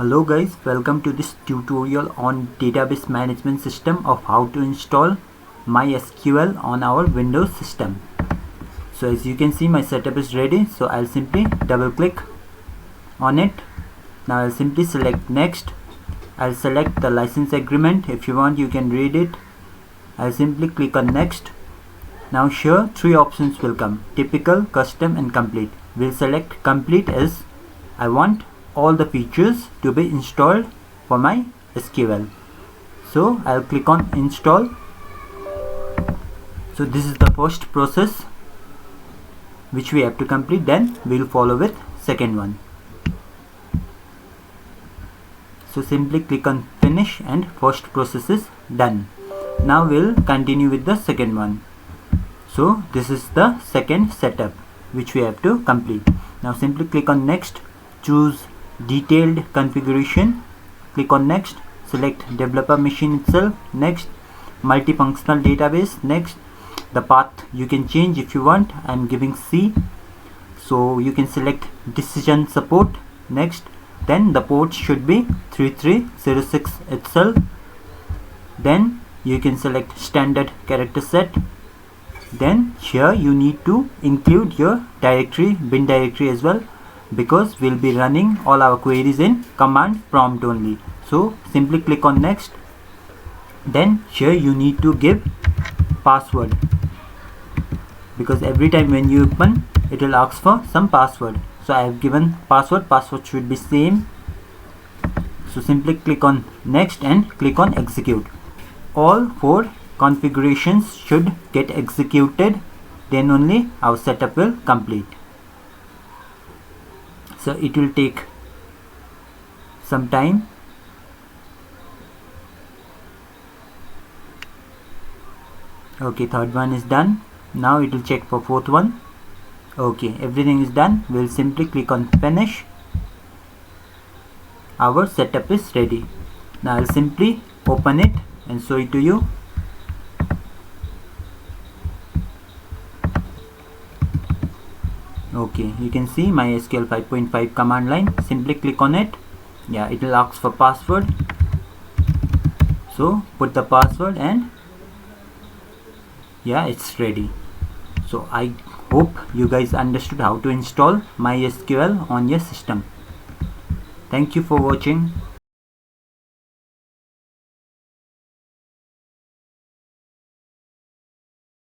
Hello guys, welcome to this tutorial on database management system of how to install MySQL on our Windows system. So as you can see, my setup is ready, so I'll simply double click on it. Now I'll simply select next. I'll select the license agreement. If you want, you can read it. I'll simply click on next. Now here three options will come: typical, custom and complete. We'll select complete as I want all the features to be installed for my SQL. So I'll click on install. So this is the first process which we have to complete, then we'll follow with second one. So simply click on finish and first process is done. Now we'll continue with the second one. So this is the second setup which we have to complete. Now simply click on next, choose detailed configuration, click on next, select developer machine itself, next, multifunctional database, next, the path you can change if you want. I'm giving C, so you can select decision support, next, then the port should be 3306 itself, then you can select standard character set. Then here you need to include your directory, bin directory as well, because we'll be running all our queries in command prompt only. So simply click on next. Then here you need to give password, because every time when you open it will ask for some password. So I have given password should be same. So simply click on next and click on execute. All four configurations should get executed, then only our setup will complete. So it will take some time. Okay, third one is done. Now it will check for fourth one. Okay, everything is done. We'll simply click on finish. Our setup is ready. Now I'll simply open it and show it to you. Okay, you can see MySQL 5.5 command line. Simply click on it. Yeah, it will ask for password. So put the password and yeah, it's ready. So I hope you guys understood how to install MySQL on your system. Thank you for watching.